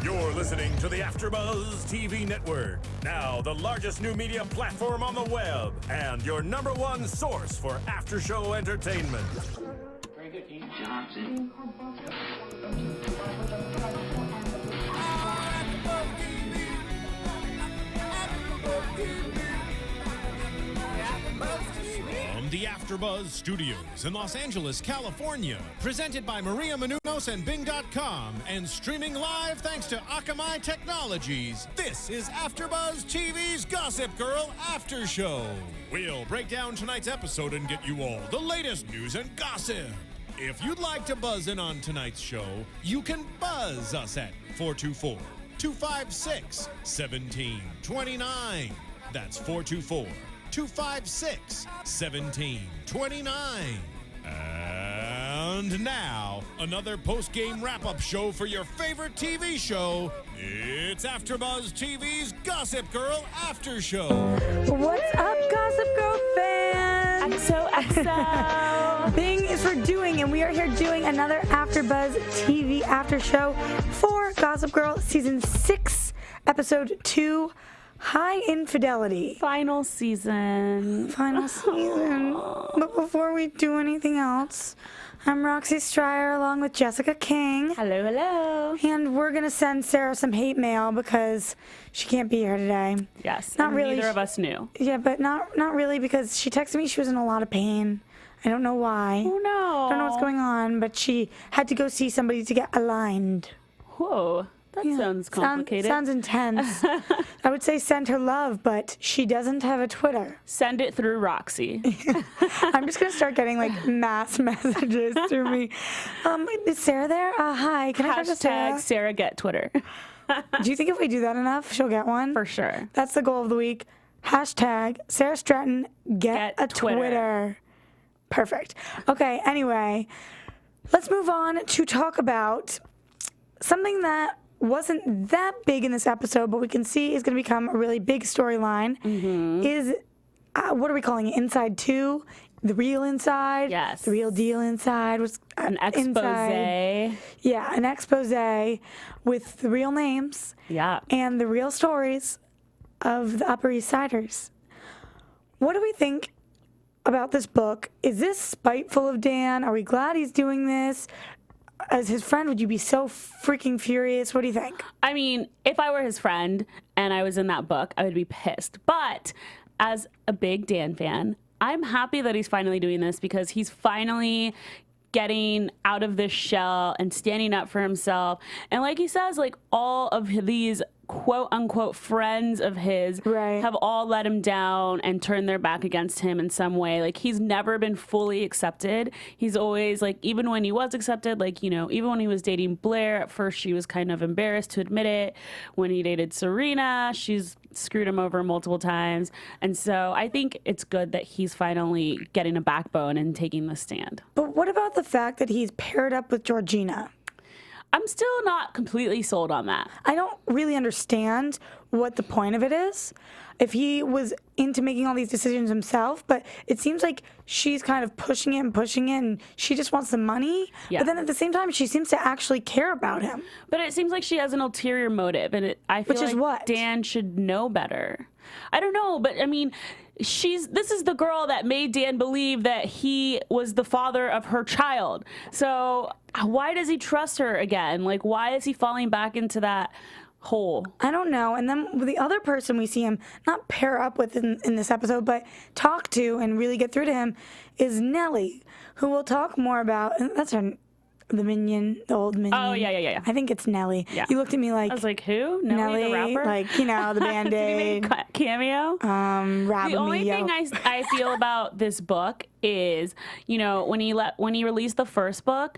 You're listening to the AFTERBUZZ TV Network, now the largest new media platform on the web, and your #1 source for after-show entertainment. Very good, Dean Johnson. From the AFTERBUZZ Studios in Los Angeles, California, presented by Maria Menounos and Bing.com, and streaming live thanks to Akamai Technologies, this is AFTERBUZZ TV's Gossip Girl After Show. We'll break down tonight's episode and get you all the latest news and gossip. If you'd like to buzz in on tonight's show, you can buzz us at 424-256-1729. That's 424-256-1729. And now, another post-game wrap-up show for your favorite TV show. It's AFTERBUZZ TV's Gossip Girl After Show. What's up, Gossip Girl fans? XOXO. Bing is for doing, and we are here doing another AFTERBUZZ TV After Show for Gossip Girl Season 6, Episode 2, High Infidelity. Final season. But before we do anything else, I'm Roxy Striar along with Jessica King. Hello, hello. And we're going to send Sarah some hate mail because she can't be here today. Yes, Not really. neither of us knew. Yeah, but not really, because she texted me she was in a lot of pain. I don't know why. Oh, no. I don't know what's going on, but she had to go see somebody to get aligned. Whoa, that sounds complicated. Sounds intense. I would say send her love, but she doesn't have a Twitter. Send it through Roxy. I'm just going to start getting, like, mass messages through me. Is Sarah there? Hi, can I talk to Sarah? Sarah get Twitter. Do you think if we do that enough, she'll get one? For sure. That's the goal of the week. Hashtag Sara Stretton get a Twitter. Perfect. Okay, anyway, let's move on to talk about something that wasn't that big in this episode, but we can see is going to become a really big storyline. Is, what are we calling it? Inside 2? The real inside? Yes. The real deal inside? What's An expose. inside? Yeah, an expose with the real names. Yeah. And the real stories of the Upper East Siders. What do we think about this book? Is this spiteful of Dan? Are we glad he's doing this? As his friend, would you be so freaking furious? What do you think? I mean, if I were his friend and I was in that book, I would be pissed. But as a big Dan fan, I'm happy that he's finally doing this because he's finally getting out of this shell and standing up for himself. And like he says, like all of these quote unquote friends of his have all let him down and turned their back against him in some way. Like he's never been fully accepted. He's always like, even when he was accepted, like, you know, even when he was dating Blair, at first she was kind of embarrassed to admit it. When he dated Serena, she's screwed him over multiple times. And so I think it's good that he's finally getting a backbone and taking the stand. But what about the fact that he's paired up with Georgina? I'm still not completely sold on that. I don't really understand what the point of it is. If he was into making all these decisions himself, but it seems like she's kind of pushing it, and she just wants the money. Yeah. But then at the same time, she seems to actually care about him. But it seems like she has an ulterior motive, and I feel Which is like what? Dan should know better. I don't know, but I mean, this is the girl that made Dan believe that he was the father of her child. So why does he trust her again? Like, why is he falling back into that hole? I don't know. And then the other person we see him not pair up with in this episode, but talk to and really get through to him is Nellie, who we'll talk more about. And that's her, the minion, the old minion. Oh, yeah. I think it's Nellie. Yeah. You looked at me like... I was like, who? Nelly, the rapper? Like, you know, the Band-Aid. Did he make a cameo? The only thing I feel about this book is, you know, when he released the first book,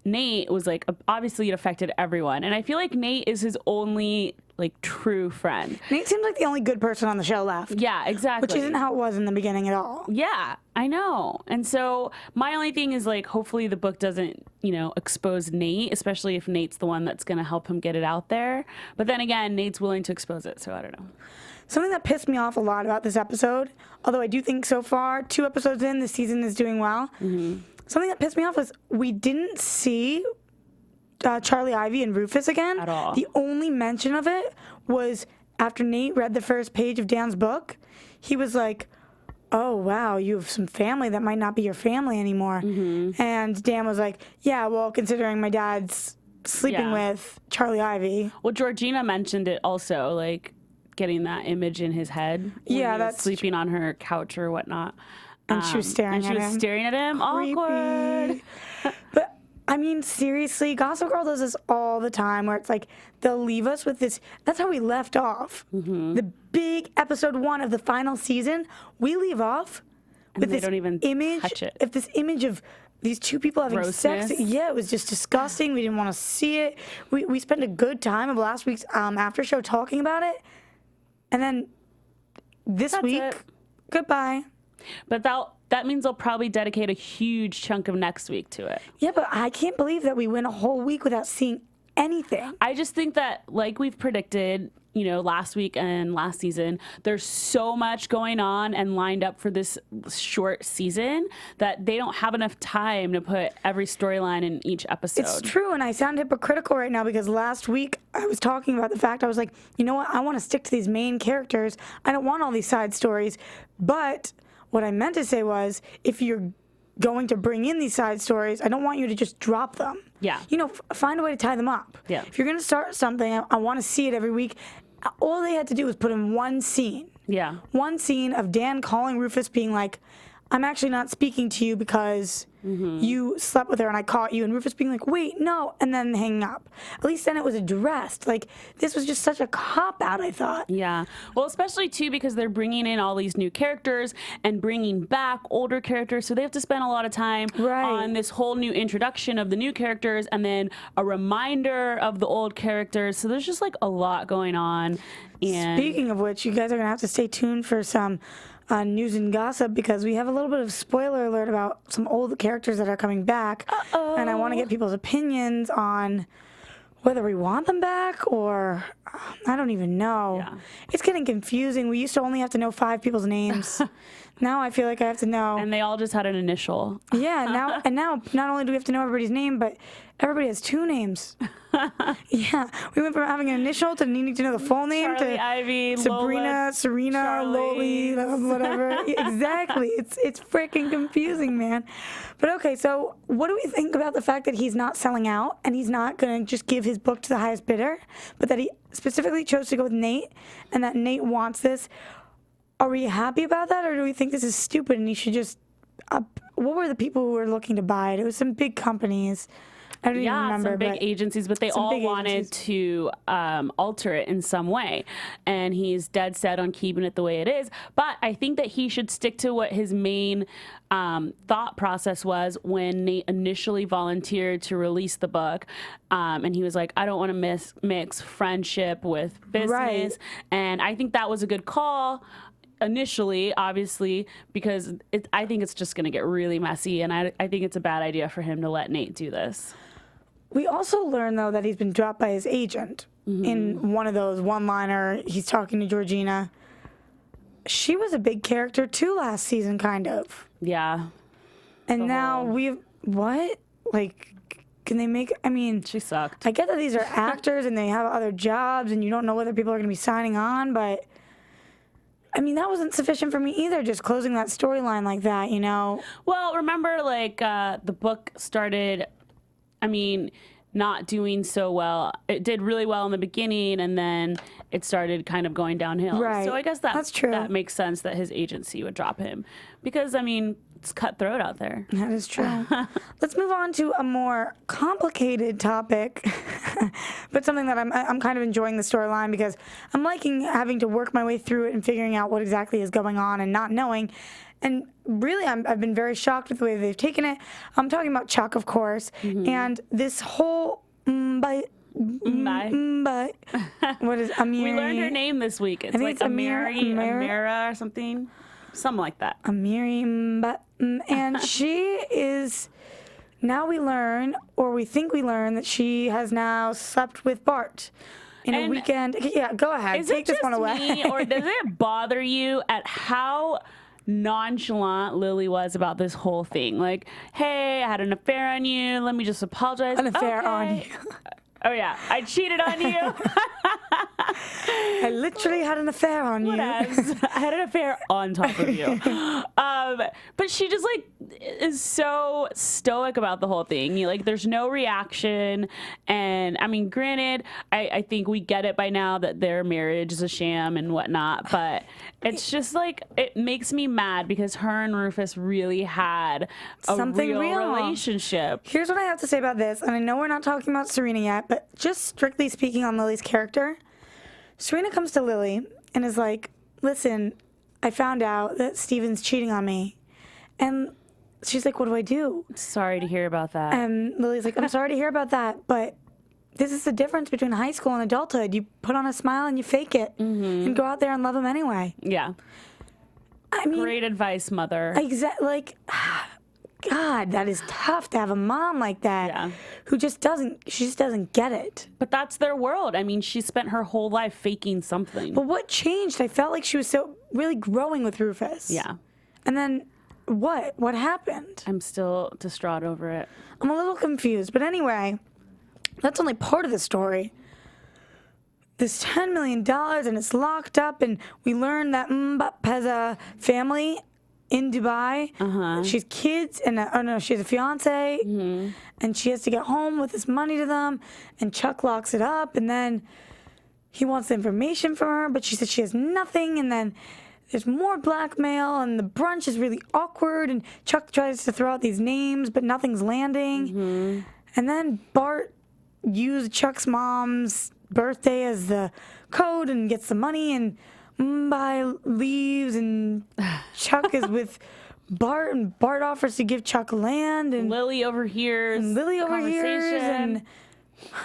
Nate was like, obviously it affected everyone. And I feel like Nate is his only like true friend. Nate seems like the only good person on the show left. Yeah, exactly. Which isn't how it was in the beginning at all. Yeah, I know. And so my only thing is like, hopefully the book doesn't, you know, expose Nate, especially if Nate's the one that's going to help him get it out there. But then again, Nate's willing to expose it. So I don't know. Something that pissed me off a lot about this episode, although I do think so far, 2 episodes in, the season is doing well. Something that pissed me off was we didn't see Charlie Ivy and Rufus again. At all. The only mention of it was after Nate read the first page of Dan's book. He was like, oh, wow, you have some family that might not be your family anymore. And Dan was like, yeah, well, considering my dad's sleeping with Charlie Ivy. Well, Georgina mentioned it also, like getting that image in his head. Yeah, that's sleeping on her couch or whatnot. And she was staring at him. And she was staring at him. Creepy. Awkward. But I mean, seriously, Gossip Girl does this all the time where it's like they'll leave us with this. That's how we left off. The big episode 1 of the final season, we leave off with they this don't even image. touch it. If this image of these two people having sex, Grossness. yeah, it was just disgusting. We didn't want to see it. We spent a good time of last week's after show talking about it, and then this week, goodbye. But that means they'll probably dedicate a huge chunk of next week to it. Yeah, but I can't believe that we went a whole week without seeing anything. I just think that, like we've predicted, last week and last season, there's so much going on and lined up for this short season that they don't have enough time to put every storyline in each episode. It's true, and I sound hypocritical right now because last week I was talking about the fact I was like, you know what, I want to stick to these main characters. I don't want all these side stories. But what I meant to say was, if you're going to bring in these side stories, I don't want you to just drop them. Yeah. Find a way to tie them up. Yeah. If you're going to start something, I want to see it every week. All they had to do was put in one scene. Yeah. One scene of Dan calling Rufus being like, I'm actually not speaking to you because you slept with her and I caught you. And Rufus being like, wait, no. And then hanging up. At least then it was addressed. Like, this was just such a cop-out, I thought. Yeah. Well, especially, too, because they're bringing in all these new characters and bringing back older characters. So they have to spend a lot of time on this whole new introduction of the new characters and then a reminder of the old characters. So there's just, like, a lot going on. And Speaking of which, you guys are going to have to stay tuned for some news and gossip because we have a little bit of spoiler alert about some old characters that are coming back. And I want to get people's opinions on whether we want them back or I don't even know. Yeah. It's getting confusing. We used to only have to know 5 people's names. Now I feel like I have to know. And they all just had an initial. Yeah, now not only do we have to know everybody's name, but everybody has 2 names. Yeah, we went from having an initial to needing to know the full name Charlie, to Ivy, Sabrina, Lola, Serena, Charlie. Loli, whatever. Yeah, exactly. It's freaking confusing, man. But okay, so what do we think about the fact that he's not selling out and he's not going to just give his book to the highest bidder, but that he specifically chose to go with Nate and that Nate wants this? Are we happy about that, or do we think this is stupid and he should just what were the people who were looking to buy it? It was some big companies. I don't even remember. Some big agencies, but they all wanted to alter it in some way. And he's dead set on keeping it the way it is. But I think that he should stick to what his main thought process was when Nate initially volunteered to release the book. And he was like, I don't want to mix friendship with business. Right. And I think that was a good call. Initially, obviously, because I think it's just going to get really messy, and I think it's a bad idea for him to let Nate do this. We also learned, though, that he's been dropped by his agent in one of those one-liner. He's talking to Georgina. She was a big character, too, last season, kind of. Yeah. And now we've... What? Like, can they make... I mean... She sucked. I get that these are actors and they have other jobs and you don't know whether people are going to be signing on, but... I mean, that wasn't sufficient for me either, just closing that storyline like that, you know? Well, remember, like, the book started, not doing so well. It did really well in the beginning, and then it started kind of going downhill. Right. So I guess that's true. That makes sense that his agency would drop him. Because, it's cutthroat out there. That is true. Let's move on to a more complicated topic, but something that I'm kind of enjoying the storyline because I'm liking having to work my way through it and figuring out what exactly is going on and not knowing. And really, I've been very shocked with the way they've taken it. I'm talking about Chuck, of course, and this whole what is Amira? We learned her name this week. It's like Amira or something. Something like that. Amira, and she is, now we learn, or we think we learn, that she has now slept with Bart in a weekend. Yeah, go ahead. Take this one away. Me, or does it bother you at how nonchalant Lily was about this whole thing. Like, hey, I had an affair on you. Let me just apologize. An affair on you. Oh, yeah. I cheated on you. I literally had an affair on you. I had an affair on top of you. But she just like is so stoic about the whole thing. There's no reaction. And I mean, granted, I think we get it by now that their marriage is a sham and whatnot. But it's just like, it makes me mad because her and Rufus really had a real relationship. Here's what I have to say about this. And I know we're not talking about Serena yet, but just strictly speaking on Lily's character, Serena comes to Lily and is like, listen, I found out that Steven's cheating on me. And she's like, what do I do? Sorry to hear about that. And Lily's like, I'm sorry to hear about that, but this is the difference between high school and adulthood. You put on a smile and you fake it and go out there and love him anyway. Yeah. I mean, great advice, mother. God, that is tough to have a mom like that who just doesn't get it. But that's their world. I mean, she spent her whole life faking something. But what changed? I felt like she was so really growing with Rufus. Yeah. And then what? What happened? I'm still distraught over it. I'm a little confused. But anyway, that's only part of the story. This $10 million and it's locked up, and we learned that Mbap has a family in Dubai. She has kids, and she has a fiance, and she has to get home with this money to them, and Chuck locks it up, and then he wants the information from her, but she said she has nothing, and then there's more blackmail, and the brunch is really awkward, and Chuck tries to throw out these names, but nothing's landing, and then Bart used Chuck's mom's birthday as the code and gets the money, and Mumbai leaves, and Chuck is with Bart, and Bart offers to give Chuck land, and Lily overhears. And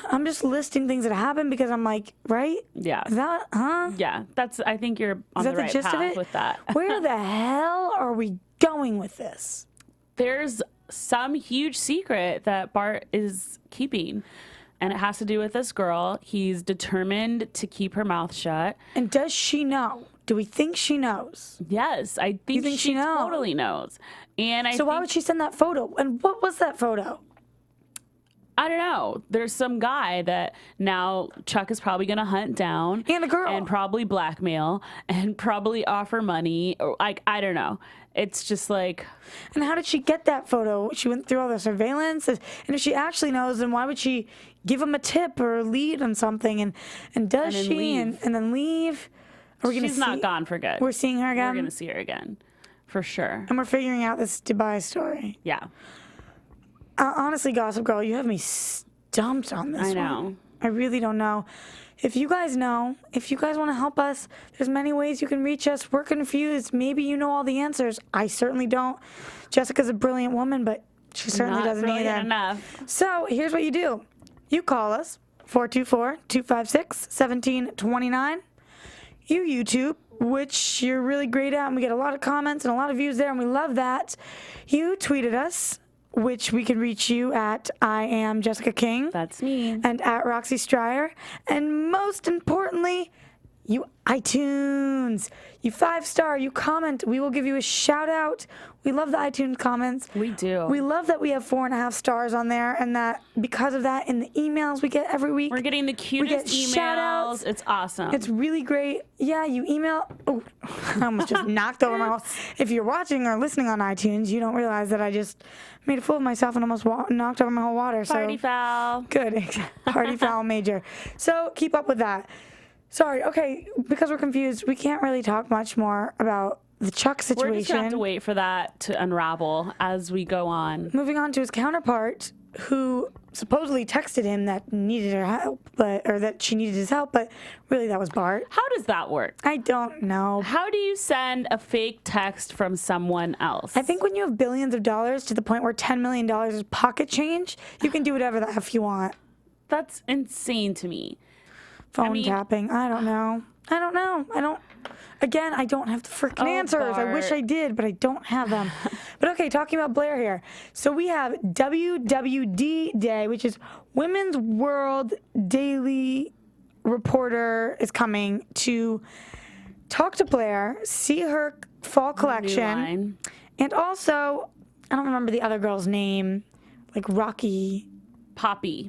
I'm just listing things that happen because I'm like, right? Yeah. Is that, Yeah, I think you're on the right path with that. Where the hell are we going with this? There's some huge secret that Bart is keeping. And it has to do with this girl. He's determined to keep her mouth shut. And does she know? Do we think she knows? Yes, I think she totally knows. And why would she send that photo? And what was that photo? I don't know. There's some guy that now Chuck is probably going to hunt down. And a girl. And probably blackmail and probably offer money. Or I don't know. It's just like... And how did she get that photo? She went through all the surveillance. And if she actually knows, then why would she give him a tip or a lead on something? And does she? And then leave? She's not gone for good. We're seeing her again? We're going to see her again. For sure. And we're figuring out this Dubai story. Yeah. Honestly, Gossip Girl, you have me stumped on this one. I know. I really don't know. If you guys know, if you guys want to help us, there's many ways you can reach us. We're confused. Maybe you know all the answers. I certainly don't. Jessica's a brilliant woman, but she certainly doesn't either. Enough. So here's what you do. You call us, 424-256-1729. You YouTube, which you're really great at, and we get a lot of comments and a lot of views there, and we love that. You tweeted us, which we can reach you at I am Jessica King. That's me. And at Roxy Striar. And most importantly, you iTunes. You 5-star, you comment. We will give you a shout out. We love the iTunes comments. We do. We love that we have 4.5 stars on there, and that because of that, in the emails we get every week, we're getting the cutest emails. Shout outs. It's awesome. It's really great. Yeah, you email. Oh, I almost just knocked over my whole. If you're watching or listening on iTunes, you don't realize that I just made a fool of myself and almost knocked over my whole water. Party foul. Good. Party foul major. So keep up with that. Sorry. Okay, because we're confused, we can't really talk much more about the Chuck situation. We're just going to have to wait for that to unravel as we go on. Moving on to his counterpart, who supposedly texted him that needed her help, or that she needed his help, but really that was Bart. How does that work? I don't know. How do you send a fake text from someone else? I think when you have billions of dollars to the point where $10 million is pocket change, you can do whatever the F you want. That's insane to me. Phone tapping. I don't know. Again, I don't have the freaking answers. Bart. I wish I did, but I don't have them. But okay, talking about Blair here. So we have WWD Day, which is Women's World Daily Reporter is coming to talk to Blair, see her fall collection, and also, I don't remember the other girl's name, like Poppy. Rocky, Poppy,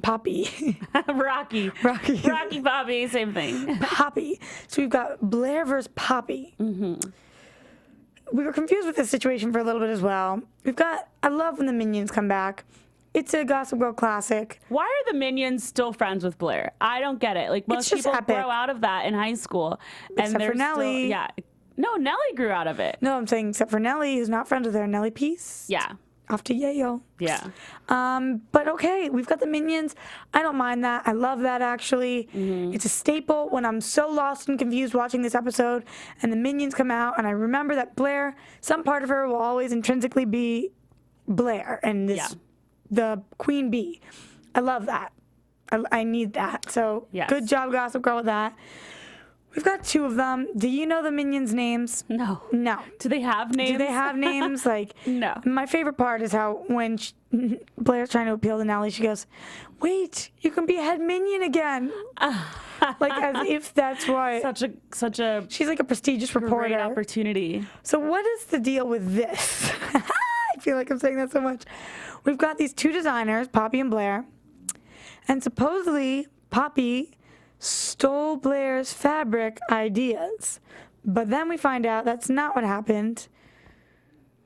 same thing. Poppy. So we've got Blair versus Poppy. Mm-hmm. We were confused with this situation for a little bit as well. I love when the Minions come back. It's a Gossip Girl classic. Why are the Minions still friends with Blair? I don't get it. Like, most people grow out of that in high school. Except for Nellie. No, Nellie grew out of it. No, I'm saying except for Nellie, who's not friends with her. Nellie Peace. Yeah. Off to Yale. Yeah. But okay, we've got the Minions. I don't mind that. I love that, actually. Mm-hmm. It's a staple when I'm so lost and confused watching this episode and the Minions come out and I remember that Blair, some part of her will always intrinsically be Blair and the Queen Bee. I love that. I need that. So good job, Gossip Girl, with that. We've got 2 of them. Do you know the Minions' names? No. Do they have names? Like, no. My favorite part is how when Blair's trying to appeal to Nellie, she goes, "Wait, you can be a head minion again." Like, as if that's why. Such a. She's like a prestigious reporter. Great opportunity. So what is the deal with this? I feel like I'm saying that so much. We've got these 2 designers, Poppy and Blair, and supposedly Poppy stole Blair's fabric ideas. But then we find out that's not what happened.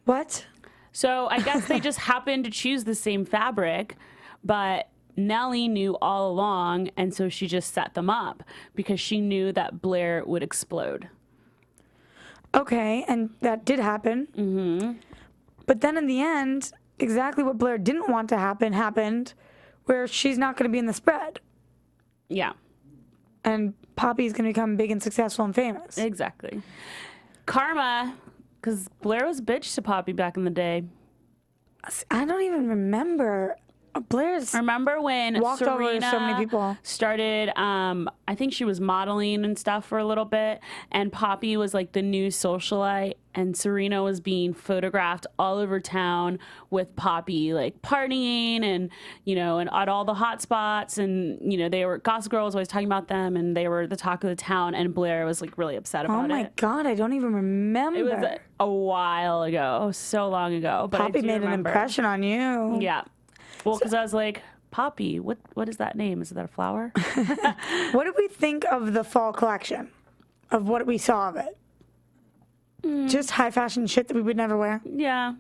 What? So I guess they just happened to choose the same fabric, but Nellie knew all along, and so she just set them up because she knew that Blair would explode. Okay, and that did happen. Mm-hmm. But then in the end, exactly what Blair didn't want to happen happened, where she's not going to be in the spread. Yeah. And Poppy's going to become big and successful and famous. Exactly. Karma, because Blair was a bitch to Poppy back in the day. I don't even remember. Blair's remember when walked Serena over so many people. Started, I think she was modeling and stuff for a little bit, and Poppy was like the new socialite, and Serena was being photographed all over town with Poppy, like partying and, and at all the hot spots, and, they were, Gossip Girl was always talking about them, and they were the talk of the town, and Blair was like really upset about it. Oh my God, I don't even remember. It was a while ago, so long ago. But Poppy made an impression on you. Yeah. Well, because I was like, Poppy, what is that name? Is that a flower? What did we think of the fall collection? Of what we saw of it? Just high fashion shit that we would never wear? Yeah.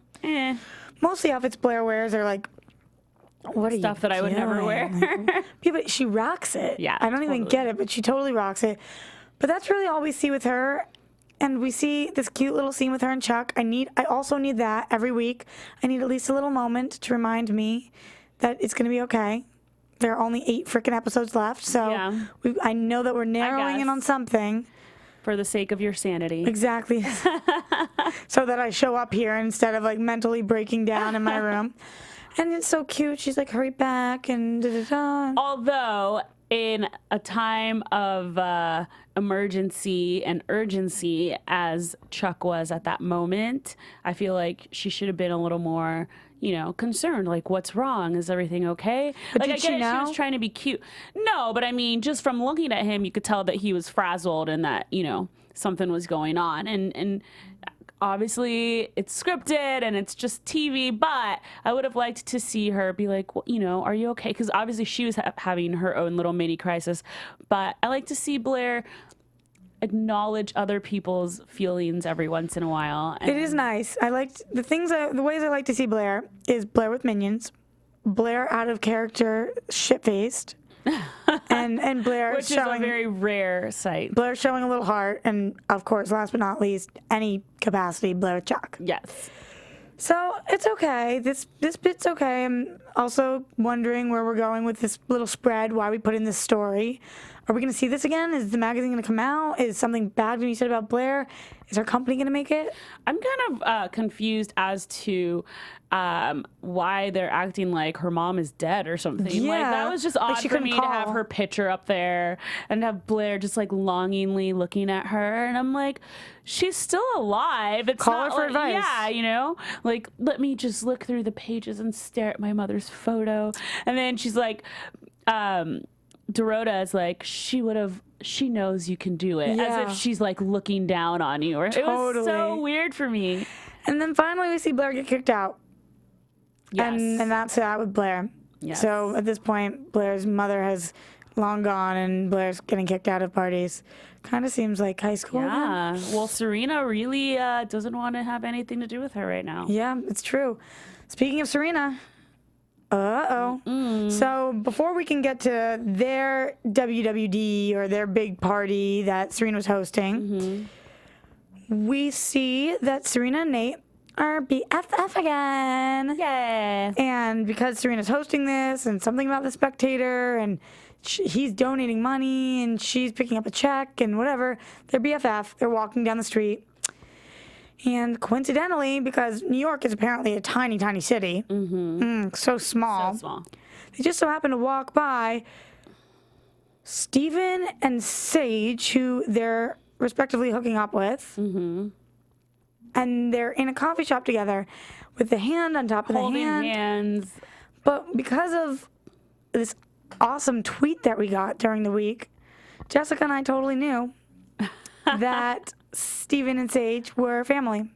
Mostly outfits Blair wears are like, what are stuff that I would never wear. Yeah, but she rocks it. Yeah. I don't even get it, but she totally rocks it. But that's really all we see with her. And we see this cute little scene with her and Chuck. I also need that every week. I need at least a little moment to remind me that it's going to be okay. There are only 8 freaking episodes left, so I know that we're narrowing in on something. For the sake of your sanity. Exactly. So that I show up here instead of like mentally breaking down in my room. And it's so cute. She's like, hurry back and da-da-da. Although, in a time of emergency and urgency, as Chuck was at that moment, I feel like she should have been a little more, concerned. Like, what's wrong? Is everything okay? But like, did she know? She was trying to be cute. No, but I mean, just from looking at him, you could tell that he was frazzled and that, something was going on. And obviously, it's scripted and it's just TV, but I would have liked to see her be like, well, are you okay? Because obviously she was having her own little mini crisis. But I like to see Blair acknowledge other people's feelings every once in a while. It is nice. I liked the ways I like to see Blair is Blair with Minions, Blair out of character, shit-faced, and Blair which showing, is a very rare sight. Blair showing a little heart, and of course, last but not least, any capacity, Blair with Chuck. Yes. So it's okay. This bit's okay. I'm also wondering where we're going with this little spread. Why we put in this story? Are we going to see this again? Is the magazine going to come out? Is something bad going to be said about Blair? Is her company going to make it? I'm kind of confused as to why they're acting like her mom is dead or something. Yeah. Like, that was just odd for me to have her picture up there and have Blair just like longingly looking at her. And I'm like, she's still alive. It's call not her for like, advice. Yeah, like, let me just look through the pages and stare at my mother's photo. And then she's like, Dorota is like, she would have she knows you can do it. Yeah. As if she's like looking down on you. Or, It was so weird for me. And then finally we see Blair get kicked out. Yes. And that's that with Blair. Yes. So at this point, Blair's mother has long gone and Blair's getting kicked out of parties. Kind of seems like high school. Yeah. Well, Serena really doesn't want to have anything to do with her right now. Yeah, it's true. Speaking of Serena, so before we can get to their WWD or their big party that Serena was hosting, we see that Serena and Nate are BFF again. Yay. And because Serena's hosting this and something about the Spectator and he's donating money and she's picking up a check and whatever, they're BFF. They're walking down the street. And coincidentally, because New York is apparently a tiny, tiny city, so small, they just so happen to walk by Steven and Sage, who they're respectively hooking up with. And they're in a coffee shop together with the hand on top of Holding the hand. hands. But because of this awesome tweet that we got during the week, Jessica and I totally knew that Steven and Sage were family.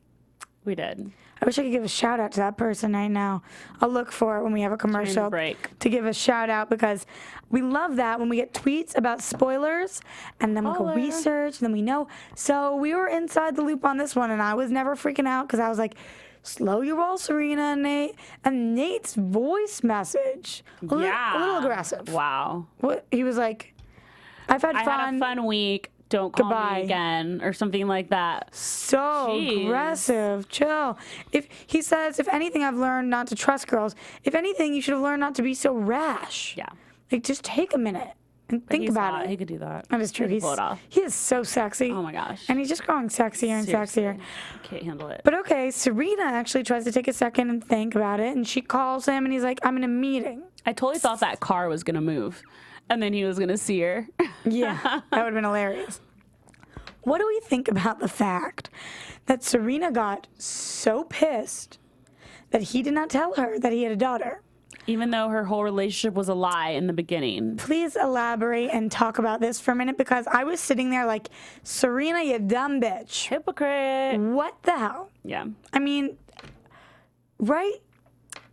We did. I wish I could give a shout out to that person right now. I'll look for it when we have a commercial to give a shout out, because we love that when we get tweets about spoilers and then we go research and then we know. So we were inside the loop on this one and I was never freaking out because I was like, slow your roll, Serena and Nate. And Nate's voice message, a little aggressive. Wow. What he was like, I had a fun week. Don't call me again, or something like that. So aggressive. Chill. If he says, if anything, I've learned not to trust girls. If anything, you should have learned not to be so rash. Yeah. Like, just take a minute and think about it. He could do that. That is true. He is so sexy. Oh my gosh. And he's just growing sexier and sexier. I can't handle it. But okay, Serena actually tries to take a second and think about it, and she calls him, and he's like, I'm in a meeting. I totally thought that car was gonna move, and then he was gonna see her. Yeah, that would have been hilarious. What do we think about the fact that Serena got so pissed that he did not tell her that he had a daughter? Even though her whole relationship was a lie in the beginning. Please elaborate and talk about this for a minute, because I was sitting there like, Serena, you dumb bitch. Hypocrite. What the hell? Yeah. I mean, right?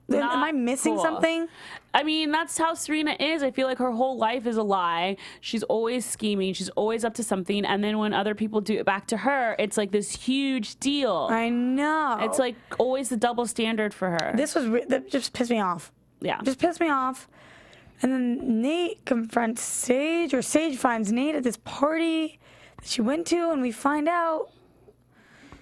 Am I missing something? I mean, that's how Serena is. I feel like her whole life is a lie. She's always scheming. She's always up to something. And then when other people do it back to her, it's like this huge deal. I know. It's like always the double standard for her. That just pissed me off. Yeah. Just pissed me off. And then Nate confronts Sage, or Sage finds Nate at this party that she went to, and we find out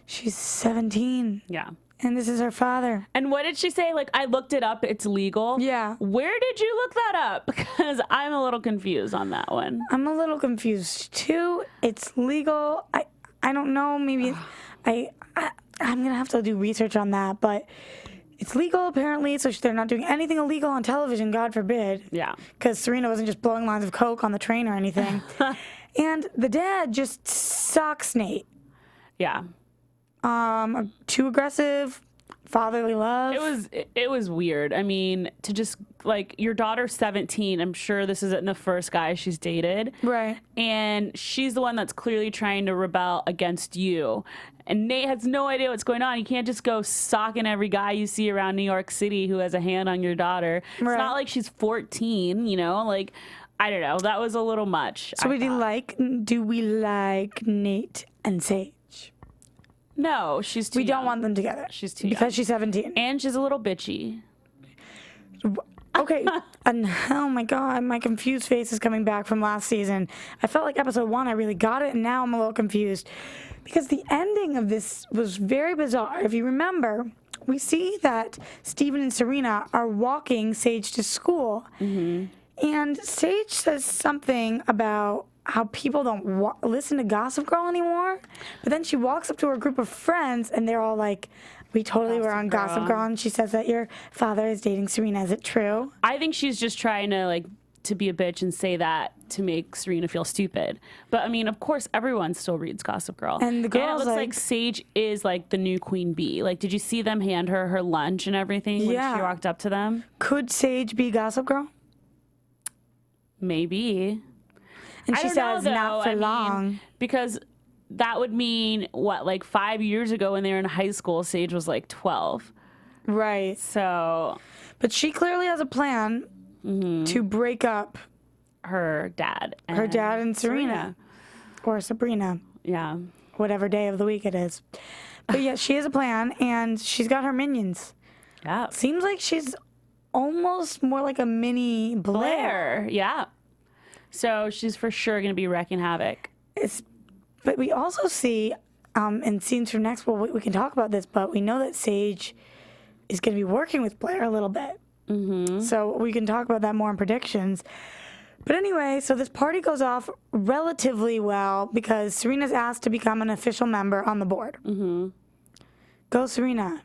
she's 17. Yeah. And this is her father. And what did she say? Like, I looked it up. It's legal. Yeah. Where did you look that up? Because I'm a little confused on that one. I'm a little confused too. It's legal. I don't know. Maybe I'm gonna have to do research on that. But it's legal apparently. So they're not doing anything illegal on television. God forbid. Yeah. Because Serena wasn't just blowing lines of coke on the train or anything. And the dad just sucks Nate. Yeah. Too aggressive, fatherly love. It was weird. I mean, to just, like, your daughter's 17. I'm sure this isn't the first guy she's dated. Right. And she's the one that's clearly trying to rebel against you. And Nate has no idea what's going on. You can't just go socking every guy you see around New York City who has a hand on your daughter. Right. It's not like she's 14, you know? Like, I don't know. That was a little much. So do we like Nate and Sage? No, she's too young. We don't young. want them together. She's too because young. She's 17. And she's a little bitchy. Okay. And oh my God, my confused face is coming back from last season. I felt like episode 1, I really got it, and now I'm a little confused. Because the ending of this was very bizarre. If you remember, we see that Steven and Serena are walking Sage to school. Mm-hmm. And Sage says something about how people don't listen to Gossip Girl anymore. But then she walks up to her group of friends, and they're all like, we totally were on Gossip Girl. And she says that your father is dating Serena. Is it true? I think she's just trying to, like, to be a bitch and say that to make Serena feel stupid. But, I mean, of course, everyone still reads Gossip Girl. And the girls, it looks like Sage is, like, the new queen bee. Like, did you see them hand her lunch and everything when she walked up to them? Could Sage be Gossip Girl? Maybe. And I she don't know, says, though. not for I mean, long. because that would mean, what, like 5 years ago when they were in high school, Sage was like 12. Right. So But she clearly has a plan to break up her dad and Serena. Or Sabrina. Yeah. Whatever day of the week it is. But yeah, she has a plan, and she's got her minions. Yeah. Seems like she's almost more like a mini Blair. Yeah. So she's for sure going to be wrecking havoc. But we also see in scenes from next, well, we can talk about this, but we know that Sage is going to be working with Blair a little bit. Mm-hmm. So we can talk about that more in predictions. But anyway, so this party goes off relatively well because Serena's asked to become an official member on the board. Mm-hmm. Go, Serena.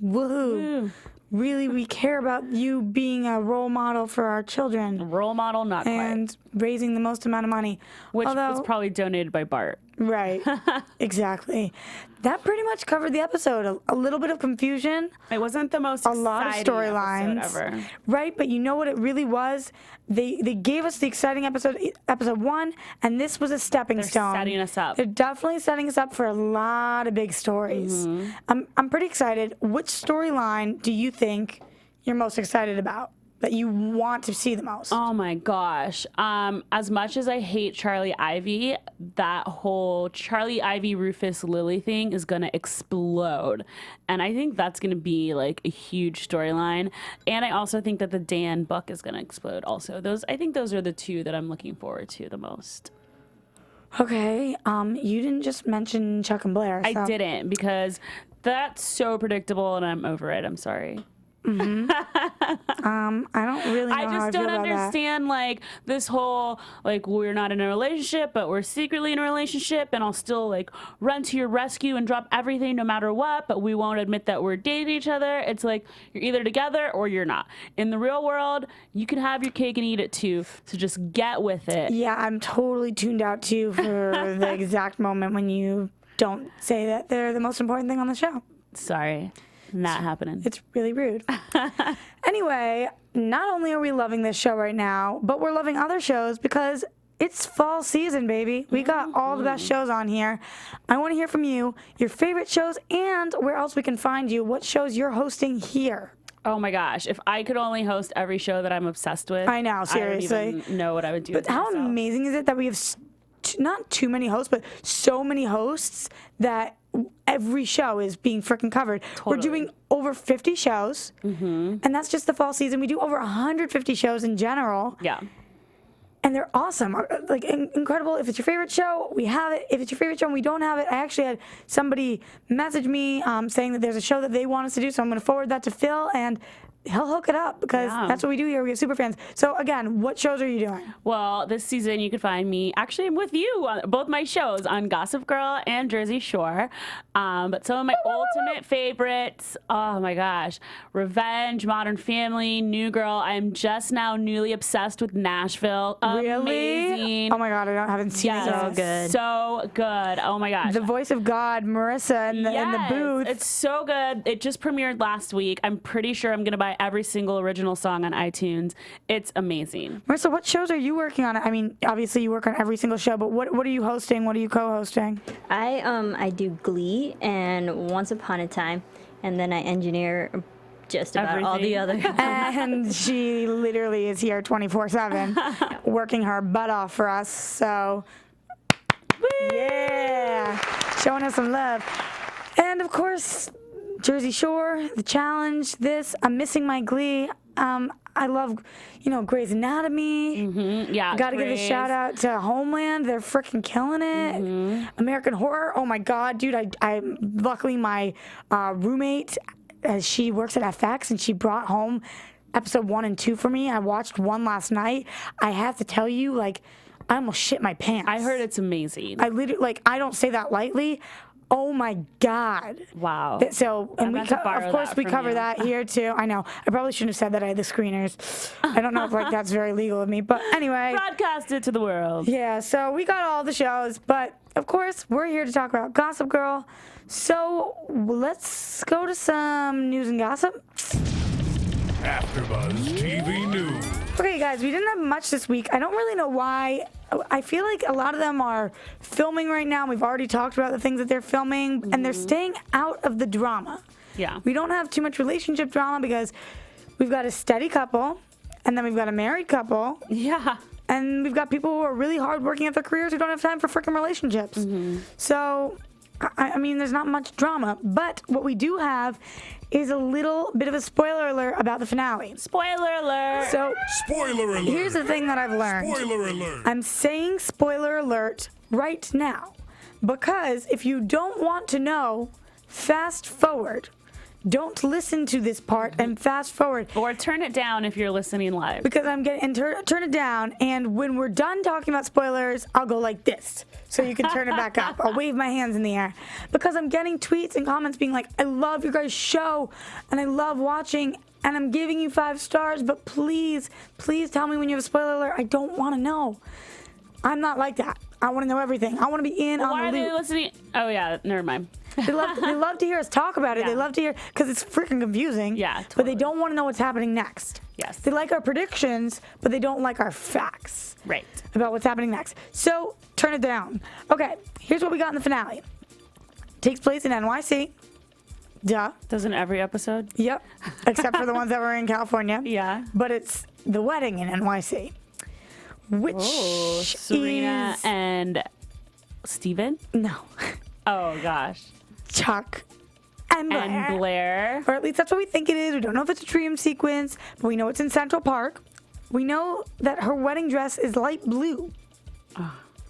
Woohoo. Woo. Really, we care about you being a role model for our children. Role model, not and quite. Raising the most amount of money. Which was probably donated by Bart. Right. Exactly. That pretty much covered the episode. A little bit of confusion. It wasn't the most a lot of storylines. Ever. Right, but you know what it really was? They gave us the exciting episode 1, and this was a stepping stone. They're setting us up. They're definitely setting us up for a lot of big stories. Mm-hmm. I'm pretty excited. Which storyline do you think you're most excited about? That you want to see the most? Oh my gosh. As much as I hate Charlie Ivy, that whole Charlie Ivy, Rufus, Lily thing is going to explode. And I think that's going to be like a huge storyline. And I also think that the Dan book is going to explode also. I think those are the two that I'm looking forward to the most. Okay. You didn't just mention Chuck and Blair. So. I didn't, because that's so predictable and I'm over it. I'm sorry. Mm-hmm. I don't really know I just don't understand like this whole like we're not in a relationship but we're secretly in a relationship and I'll still like run to your rescue and drop everything no matter what, but we won't admit that we're dating each other. It's like you're either together or you're not. In the real world, you can have your cake and eat it too, so just get with it. Yeah, I'm totally tuned out too for the exact moment when you don't say that they're the most important thing on the show. Sorry. Not happening. It's really rude. Anyway, not only are we loving this show right now, but we're loving other shows because it's fall season, baby. We got all the best shows on here. I want to hear from you, your favorite shows, and where else we can find you. What shows you're hosting here? Oh my gosh, if I could only host every show that I'm obsessed with. I know, seriously. I don't even know what I would do. But how amazing is it that we have not too many hosts, but so many hosts that every show is being freaking covered. Totally. We're doing over 50 shows, and that's just the fall season. We do over 150 shows in general. Yeah. And they're awesome, like incredible. If it's your favorite show, we have it. If it's your favorite show and we don't have it, I actually had somebody message me saying that there's a show that they want us to do, so I'm going to forward that to Phil, and he'll hook it up because that's what we do here. We have super fans. So again, what shows are you doing? Well, this season you can find me, actually I'm with you on both my shows on Gossip Girl and Jersey Shore. But some of my ultimate favorites, oh my gosh, Revenge, Modern Family, New Girl. I'm just now newly obsessed with Nashville. Really? Amazing. Oh my God, I haven't seen it. So good. So good. Oh my gosh. The voice of God, Marissa, in the booth. It's so good. It just premiered last week. I'm pretty sure I'm going to buy every single original song on iTunes. It's amazing. Marissa, what shows are you working on? I mean, obviously you work on every single show, but what are you hosting? What are you co-hosting? I do Glee and Once Upon a Time, and then I engineer just about everything. All the other. And she literally is here 24/7, working her butt off for us. So, yeah, showing us some love. And of course, Jersey Shore, The Challenge, I'm missing my Glee. I love, Grey's Anatomy. Mm-hmm. Yeah, got to give a shout out to Homeland. They're freaking killing it. Mm-hmm. American Horror. Oh my God, dude! I luckily my roommate, she works at FX, and she brought home episode 1 and 2 for me. I watched 1 last night. I have to tell you, like, I almost shit my pants. I heard it's amazing. I literally, I don't say that lightly. Oh my God! Wow. So, and of course we cover that here too. I know. I probably shouldn't have said that I had the screeners. I don't know if that's very legal of me, but anyway. Broadcast it to the world. Yeah. So we got all the shows, but of course we're here to talk about Gossip Girl. So let's go to some news and gossip. AfterBuzz TV News. Okay, guys, we didn't have much this week. I don't really know why. I feel like a lot of them are filming right now. We've already talked about the things that they're filming, and they're staying out of the drama. Yeah. We don't have too much relationship drama because we've got a steady couple, and then we've got a married couple. Yeah. And we've got people who are really hard working at their careers who don't have time for freaking relationships. So, I mean, there's not much drama. But what we do have is a little bit of a spoiler alert about the finale. Spoiler alert. So, Spoiler alert. here's the thing that I've learned. Spoiler alert. I'm saying spoiler alert right now because if you don't want to know, fast forward. Don't listen to this part and fast forward. Or turn it down if you're listening live. Because I'm getting and turn it down, and when we're done talking about spoilers, I'll go like this, so you can turn it back up. I'll wave my hands in the air because I'm getting tweets and comments being like, "I love your guys' show, and I love watching, and I'm giving you 5 stars, but please, please tell me when you have a spoiler alert. I don't want to know. I'm not like that. I want to know everything. I want to be in on Why are the they loop." listening? Oh, yeah, never mind. They love to hear us talk about it. Yeah. They love to hear because it's freaking confusing. Yeah, But they totally. don't want to know what's happening next. Yes. They like our predictions, but they don't like our facts Right. about what's happening next. So turn it down. Okay, here's what we got in the finale. Takes place in NYC. Duh. Doesn't every episode? Yep. Except for the ones that were in California. Yeah. But it's the wedding in NYC, which Serena is and Steven? no Oh, gosh. Chuck and Blair. And Blair. Or at least that's what we think it is. We don't know if it's a dream sequence, but we know it's in Central Park. We know that her wedding dress is light blue.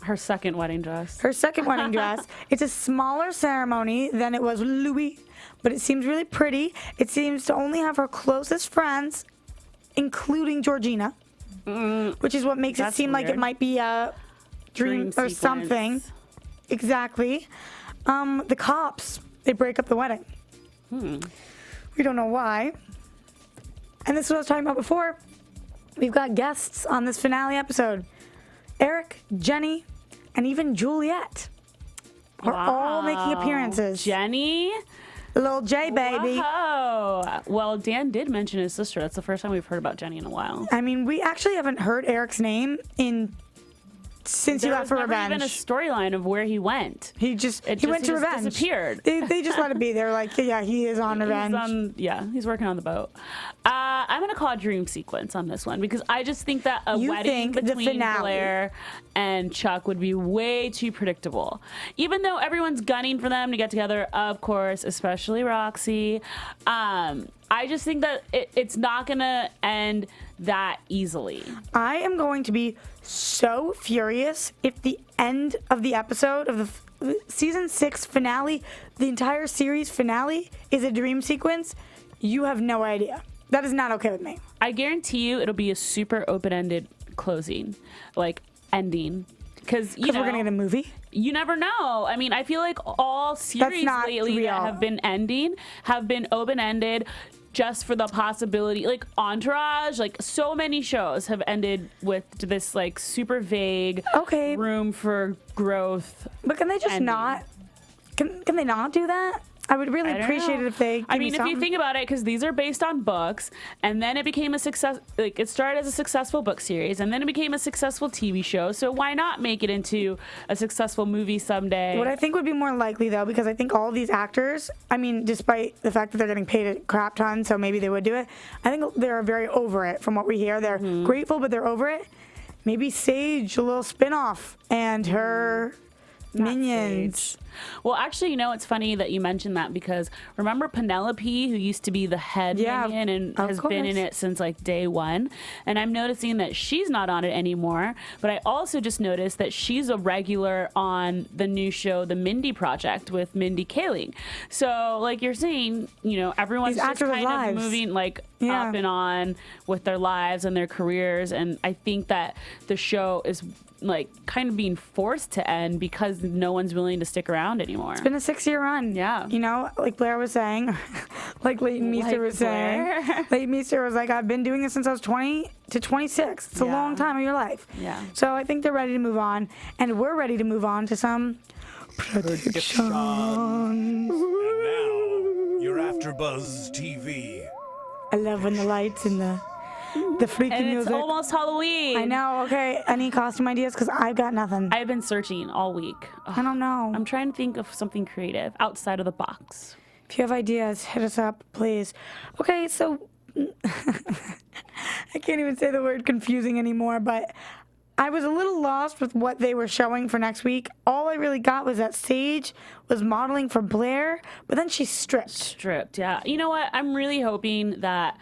Her second wedding dress. Her second wedding dress. It's a smaller ceremony than it was with Louis, but it seems really pretty. It seems to only have her closest friends, including Georgina, which is what makes it That's seem like it weird. might be a dream or sequence. something. Exactly. The cops, they break up the wedding. We don't know why. And this is what I was talking about before. We've got guests on this finale episode. Eric, Jenny, and even Juliet are all making appearances. Jenny? Little J, baby. Oh, well, Dan did mention his sister. That's the first time we've heard about Jenny in a while. I mean, we actually haven't heard Eric's name since he There left was for never revenge. even a storyline of where he went. He went to He just revenge. disappeared. They just let it be. They're like, yeah, he is on revenge. He's working on the boat. I'm gonna call a dream sequence on this one because I just think that a You wedding think the between finale. Blair and Chuck would be way too predictable. Even though everyone's gunning for them to get together, of course, especially Roxy. I just think that it's not gonna end that easily. I am going to be so furious if the end of the episode of the season 6 finale, the entire series finale, is a dream sequence. You have no idea. That is not okay with me. I guarantee you it'll be a super open-ended closing, like ending. Because Because we're going to get a movie. You never know. I mean, I feel like all series not lately real. that have been ending have been open-ended just for the possibility. Like Entourage, like so many shows have ended with this like super vague Okay. room for growth. But can they just ending. not? Can they not do that? I would really I don't appreciate know. it if they give I me mean, if something. you think about it, because these are based on books, and then it became a success. Like it started as a successful book series, and then it became a successful TV show. So why not make it into a successful movie someday? What I think would be more likely, though, because I think all of these actors, I mean, despite the fact that they're getting paid a crap ton, so maybe they would do it, I think they're very over it from what we hear. They're grateful, but they're over it. Maybe Sage, a little spin-off, and her minions. Sage. Well, actually, you know, it's funny that you mentioned that because remember Penelope, who used to be the head Yeah, minion and of has been in course. it since like day one. And I'm noticing that she's not on it anymore. But I also just noticed that she's a regular on the new show, The Mindy Project with Mindy Kaling. So, like you're saying, you know, everyone's These just actors' kind lives. of moving like Yeah. up and on with their lives and their careers. And I think that the show is like kind of being forced to end because no one's willing to stick around anymore. It's been a 6-year run. Yeah. You know, like Blair was saying, like Leighton Meester Like was Blair. saying. Leighton Meester was like, I've been doing this since I was 20 to 26. It's a Yeah. long time of your life. Yeah. So I think they're ready to move on. And we're ready to move on to some predictions. And now, your AfterBuzz TV. I love when the lights and the the freaky And music. it's almost Halloween. I know. Okay, any costume ideas? Because I've got nothing. I've been searching all week. I don't know. I'm trying to think of something creative outside of the box. If you have ideas, hit us up, please. Okay, so I can't even say the word confusing anymore, but I was a little lost with what they were showing for next week. All I really got was that Sage was modeling for Blair, but then she stripped. Stripped, yeah. You know what? I'm really hoping that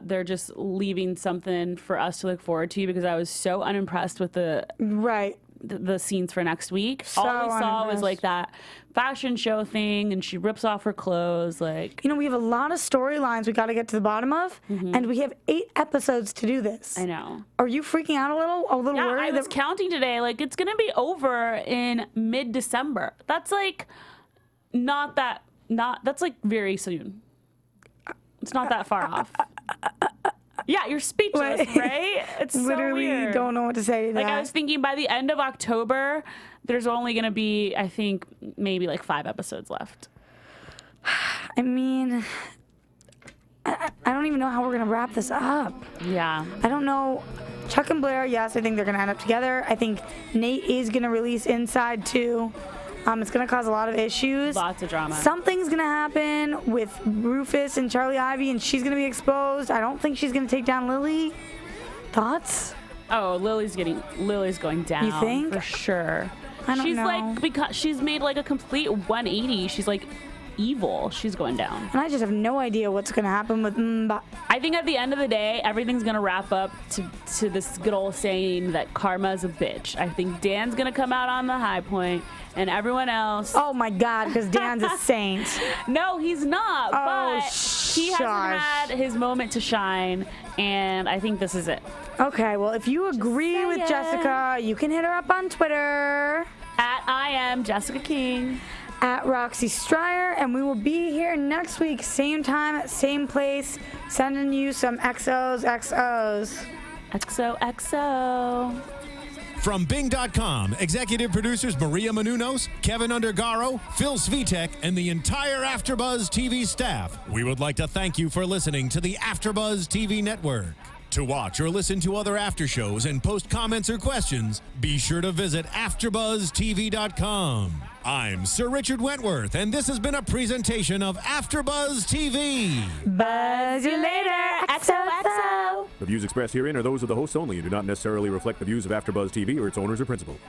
they're just leaving something for us to look forward to, because I was so unimpressed with the scenes for next week. So all we saw was unimpressed. like that fashion show thing, and she rips off her clothes. Like, You know, we have a lot of storylines we got to get to the bottom of, and we have 8 episodes to do this. I know. Are you freaking out a little? A little Yeah, worried? I was counting today. Like, it's gonna be over in mid-December. That's like that's like very soon. It's not that far off. Yeah, you're speechless, Wait. right? It's so Literally weird. don't know what to say to Like, that. I was thinking by the end of October, there's only going to be, I think, maybe like 5 episodes left. I mean, I don't even know how we're going to wrap this up. Yeah. I don't know. Chuck and Blair, yes, I think they're going to end up together. I think Nate is going to release Inside too. It's going to cause a lot of issues. Lots of drama. Something's going to happen with Rufus and Charlie Ivy, and she's going to be exposed. I don't think she's going to take down Lily. Thoughts? Oh, Lily's going down. You think? For sure. I don't She's know. like, because she's made like a complete 180. She's like evil. She's going down. And I just have no idea what's going to happen with Mba. I think at the end of the day, everything's going to wrap up to this good old saying that karma's a bitch. I think Dan's going to come out on the high point, and everyone else. Oh my God, because Dan's a saint. No, he's not. Oh, but he hasn't shush. had his moment to shine, and I think this is it. Okay, well, if you agree with saying. Jessica, you can hit her up on Twitter. At I am Jessica King. At Roxy Striar, and we will be here next week, same time, same place, sending you some XOs. XOXO. From Bing.com, executive producers Maria Menounos, Kevin Undergaro, Phil Svitek, and the entire AfterBuzz TV staff, we would like to thank you for listening to the AfterBuzz TV network. To watch or listen to other after shows and post comments or questions, be sure to visit AfterBuzzTV.com. I'm Sir Richard Wentworth, and this has been a presentation of AfterBuzz TV. Buzz you later. XOXO. The views expressed herein are those of the hosts only and do not necessarily reflect the views of AfterBuzz TV or its owners or principals.